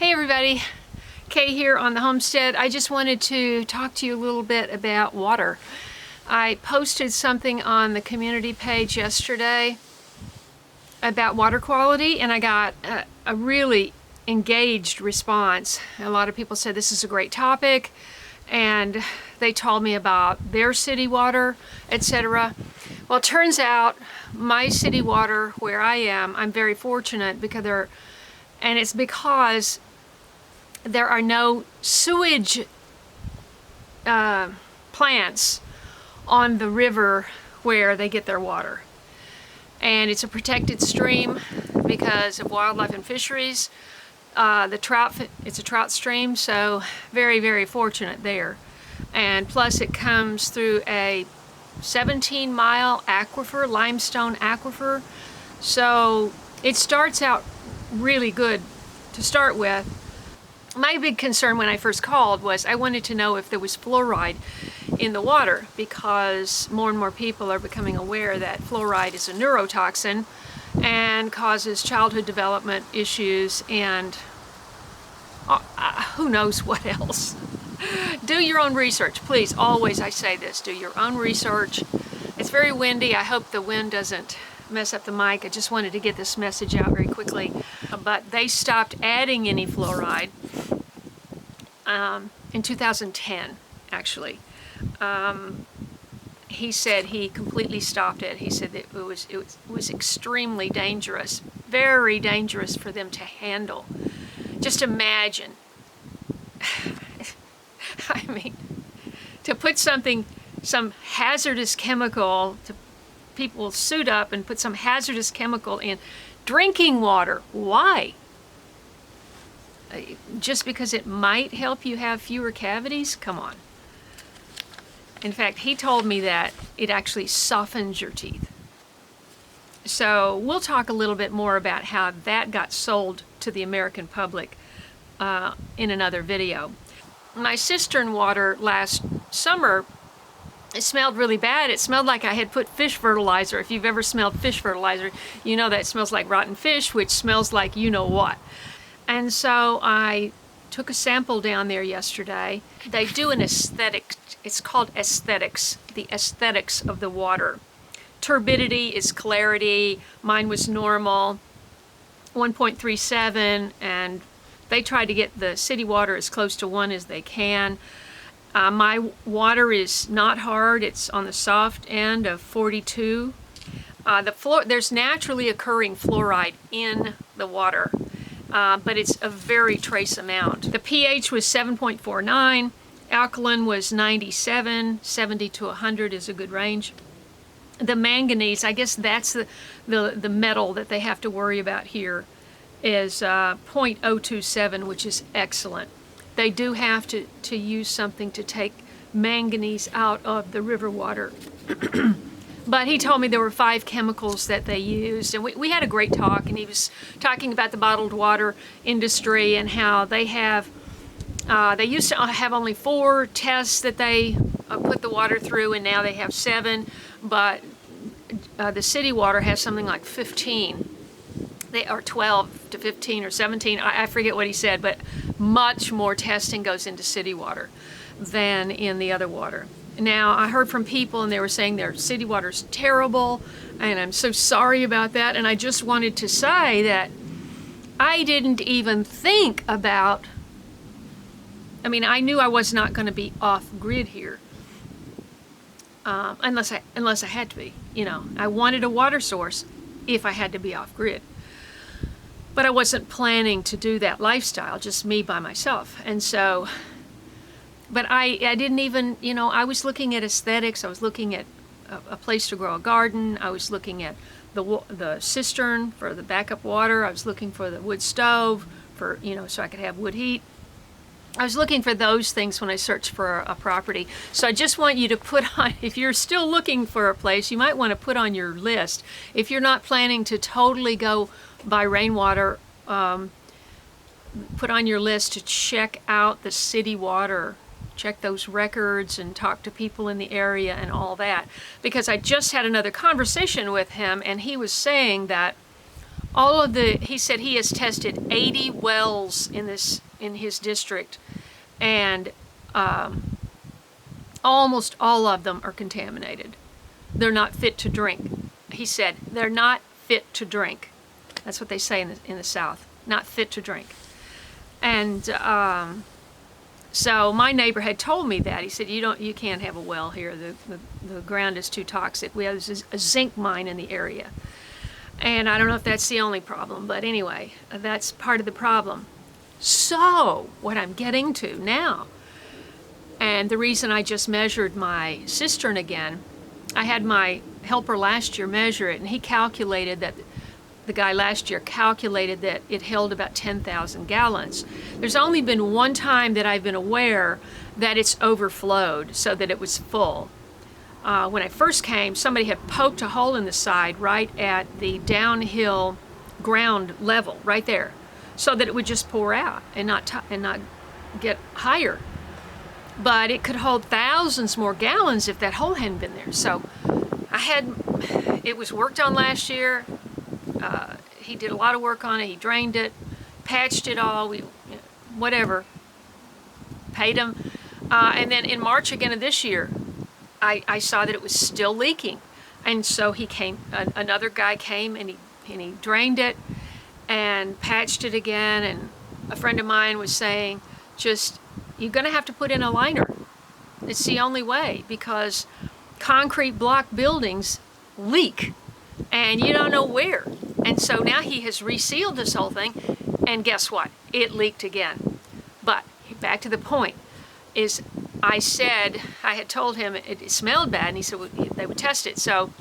Hey everybody, Kay here on the homestead. I just wanted to talk to you a little bit about water. I posted something on the community page yesterday about water quality, and I got a really engaged response. A lot of people said this is a great topic, and they told me about their city water, etc. Well, it turns out my city water where I am, I'm very fortunate because it's because there are no sewage plants on the river where they get their water. And it's a protected stream because of wildlife and fisheries. It's a trout stream, so very, very fortunate there. And plus it comes through a 17-mile aquifer, limestone aquifer. So it starts out really good to start with. My big concern when I first called was I wanted to know if there was fluoride in the water, because more and more people are becoming aware that fluoride is a neurotoxin and causes childhood development issues and who knows what else. Do your own research, please. Always I say this, do your own research. It's very windy. I hope the wind doesn't mess up the mic. I just wanted to get this message out very quickly. But they stopped adding any fluoride in 2010, actually. He said he completely stopped it. He said that it was extremely dangerous, very dangerous for them to handle. Just imagine, I mean, to put some hazardous chemical, people suit up and put some hazardous chemical in drinking water. Why? Just because it might help you have fewer cavities? Come on. In fact, he told me that it actually softens your teeth. So we'll talk a little bit more about how that got sold to the American public in another video. My cistern water last summer, it smelled really bad. It smelled like I had put fish fertilizer. If you've ever smelled fish fertilizer, you know that it smells like rotten fish, which smells like you know what. And so I took a sample down there yesterday. They do an aesthetic, it's called aesthetics, the aesthetics of the water. Turbidity is clarity. Mine was normal, 1.37, and they try to get the city water as close to 1 as they can. My water is not hard. It's on the soft end of 42. There's naturally occurring fluoride in the water, but it's a very trace amount. The pH was 7.49. Alkaline was 97. 70 to 100 is a good range. The manganese, I guess that's the metal that they have to worry about here, is 0.027, which is excellent. They do have to use something to take manganese out of the river water. But he told me there were 5 chemicals that they used, and we had a great talk, and he was talking about the bottled water industry and how they used to have only 4 tests that they put the water through, and now they have 7, but the city water has something like 15. They are 12 to 15 or 17, I forget what he said, but much more testing goes into city water than in the other water. Now, I heard from people and they were saying their city water is terrible, and I'm so sorry about that, and I just wanted to say that I didn't even think about, I mean, I knew I was not going to be off-grid here, unless I had to be, you know. I wanted a water source if I had to be off-grid. But I wasn't planning to do that lifestyle, just me by myself. And so, but I didn't even, you know, I was looking at aesthetics. I was looking at a place to grow a garden. I was looking at the cistern for the backup water. I was looking for the wood stove for, you know, so I could have wood heat. I was looking for those things when I searched for a property. So I just want you to put on, if you're still looking for a place, you might want to put on your list. If you're not planning to totally go by rainwater, put on your list to check out the city water, check those records and talk to people in the area and all that. Because I just had another conversation with him, and he was saying that he said he has tested 80 wells in his district, and almost all of them are contaminated. They're not fit to drink. He said they're not fit to drink. That's what they say in the South. Not fit to drink. And so my neighbor had told me that. He said, you can't have a well here. The ground is too toxic. We have a zinc mine in the area. And I don't know if that's the only problem, but anyway, that's part of the problem. So what I'm getting to now, and the reason I just measured my cistern again, I had my helper last year measure it, and he calculated that, the guy last year calculated that it held about 10,000 gallons. There's only been one time that I've been aware that it's overflowed so that it was full. When I first came, somebody had poked a hole in the side right at the downhill ground level, right there, so that it would just pour out and not get higher. But it could hold thousands more gallons if that hole hadn't been there. So it was worked on last year. He did a lot of work on it. He drained it, patched it all, whatever, paid him. And then in March again of this year, I saw that it was still leaking. And so another guy came and he drained it and patched it again. And a friend of mine was saying, you're gonna have to put in a liner. It's the only way, because concrete block buildings leak and you don't know where. And so now he has resealed this whole thing, and guess what? It leaked again. But back to the point is, I had told him it smelled bad, and he said they would test it. So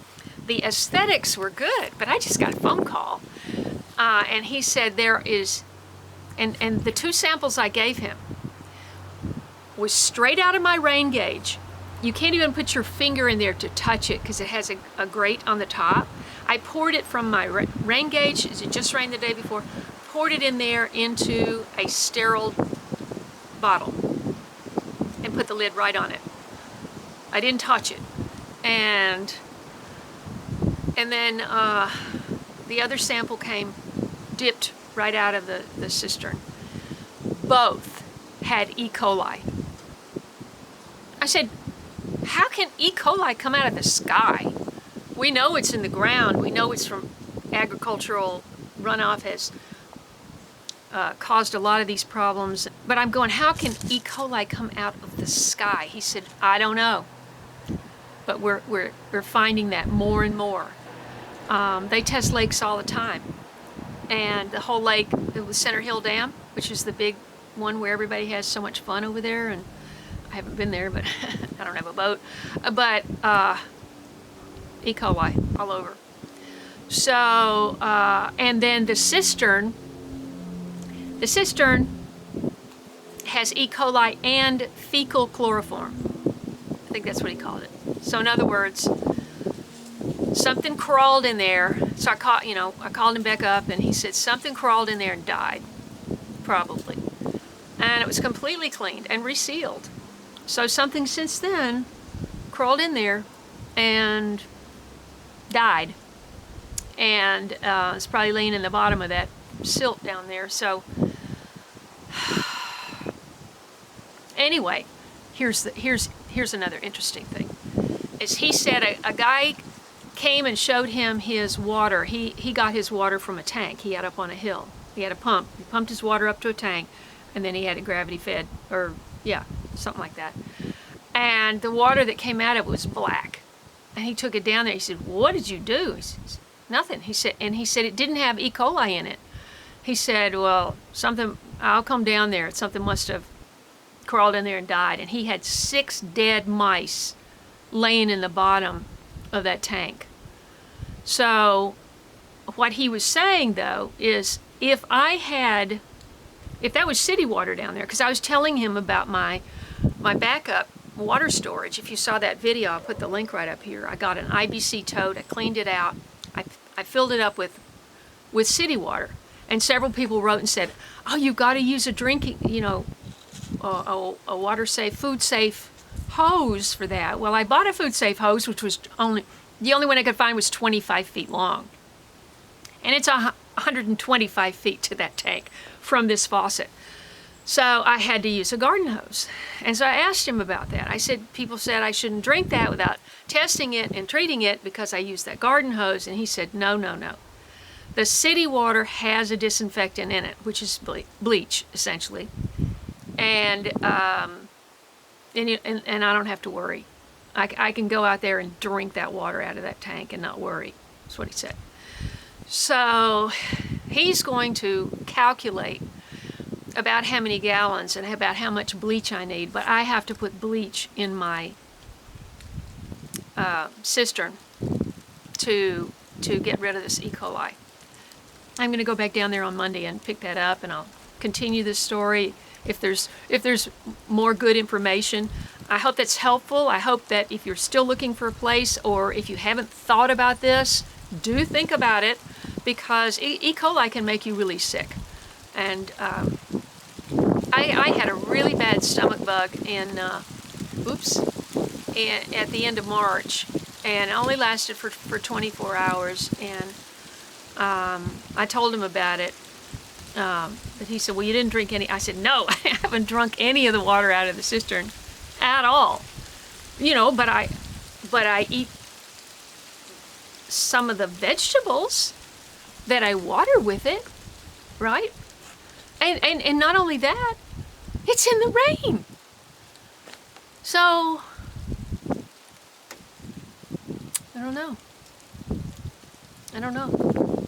the aesthetics were good, but I just got a phone call, and he said there is, and the 2 samples I gave him was straight out of my rain gauge. You can't even put your finger in there to touch it because it has a grate on the top. I poured it from my rain gauge, it just rained the day before, poured it in there into a sterile bottle and put the lid right on it. I didn't touch it. And then the other sample came dipped right out of the cistern. Both had E. coli. I said, how can E. coli come out of the sky? We know it's in the ground. We know it's from agricultural runoff has caused a lot of these problems. But I'm going, how can E. coli come out of the sky? He said, I don't know. But we're finding that more and more. They test lakes all the time. And the whole lake, the Center Hill Dam, which is the big one where everybody has so much fun over there, and I haven't been there, but I don't have a boat. But E. coli all over. So, and then the cistern has E. coli and fecal chloroform. I think that's what he called it. So in other words, something crawled in there. So I called him back up, and he said something crawled in there and died, probably. And it was completely cleaned and resealed. So something since then crawled in there and died. And it's probably laying in the bottom of that silt down there. So anyway, here's another interesting thing. Is he said a guy came and showed him his water. He got his water from a tank he had up on a hill. He had a pump. He pumped his water up to a tank, and then he had it gravity fed, or yeah, something like that. And the water that came out of it was black. And he took it down there. He said, "What did you do?" He said, "Nothing." He said it didn't have E. coli in it. He said, "Well, I'll come down there. Something must have crawled in there and died." And he had 6 dead mice laying in the bottom of that tank. So what he was saying, though, is if that was city water down there, because I was telling him about my backup water storage. If you saw that video, I'll put the link right up here. I got an IBC tote, I cleaned it out, I filled it up with city water. And several people wrote and said, "Oh, you've got to use a drinking, a water safe, food safe hose for that." Well, I bought a food safe hose, which was the only one I could find was 25 feet long. And it's 125 feet to that tank from this faucet. So I had to use a garden hose. And so I asked him about that. I said, people said I shouldn't drink that without testing it and treating it because I used that garden hose. And he said, no, no, no. The city water has a disinfectant in it, which is bleach, essentially. And I don't have to worry. I can go out there and drink that water out of that tank and not worry. That's what he said. So he's going to calculate about how many gallons and about how much bleach I need, but I have to put bleach in my cistern to get rid of this E. coli. I'm going to go back down there on Monday and pick that up, and I'll continue this story if there's more good information. I hope that's helpful. I hope that if you're still looking for a place, or if you haven't thought about this, do think about it, because E. coli can make you really sick. And I had a really bad stomach bug at the end of March, and it only lasted for 24 hours. And I told him about it, but he said, well, you didn't drink any. I said, no, I haven't drunk any of the water out of the cistern at all. You know, but I eat some of the vegetables that I water with it, right? And not only that, it's in the rain. So, I don't know.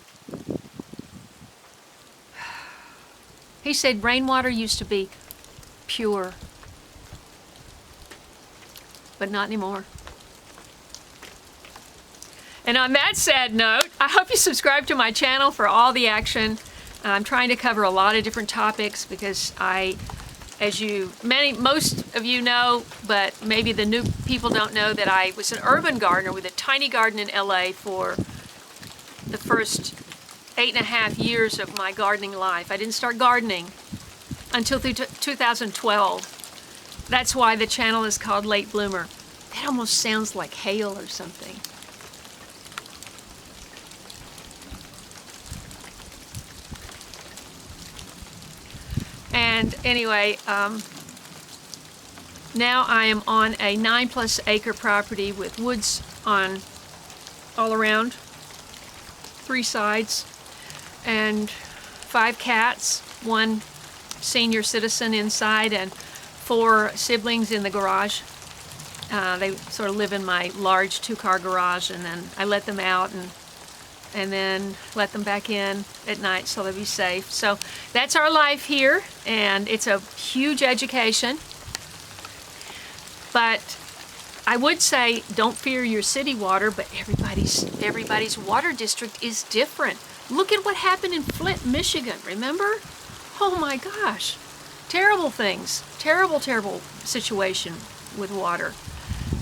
He said rainwater used to be pure, but not anymore. And on that sad note, I hope you subscribe to my channel for all the action. I'm trying to cover a lot of different topics because most of you know, but maybe the new people don't know, that I was an urban gardener with a tiny garden in LA for the first 8.5 years of my gardening life. I didn't start gardening until 2012. That's why the channel is called Late Bloomer. That almost sounds like hail or something. And anyway, now I am on a 9+ acre property with woods on all around, 3 sides, and 5 cats, 1 senior citizen inside, and 4 siblings in the garage. They sort of live in my large 2-car garage, and then I let them out and then let them back in at night so they'll be safe. So that's our life here, and it's a huge education. But I would say don't fear your city water, but everybody's water district is different. Look at what happened in Flint, Michigan, remember? Oh my gosh, terrible things, terrible situation with water.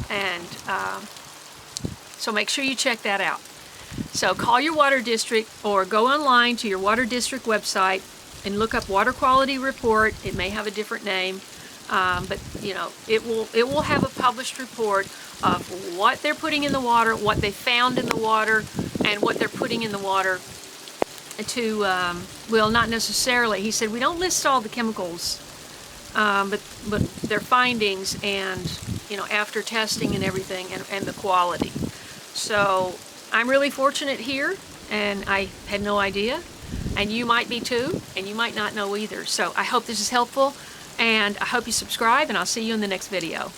And so make sure you check that out. So call your water district or go online to your water district website and look up water quality report. It may have a different name, but you know, it will have a published report of what they're putting in the water, what they found in the water, and what they're putting in the water to, well, not necessarily. He said we don't list all the chemicals, but their findings and, you know, after testing and everything, and the quality. So I'm really fortunate here, and I had no idea, and you might be too, and you might not know either. So I hope this is helpful, and I hope you subscribe, and I'll see you in the next video.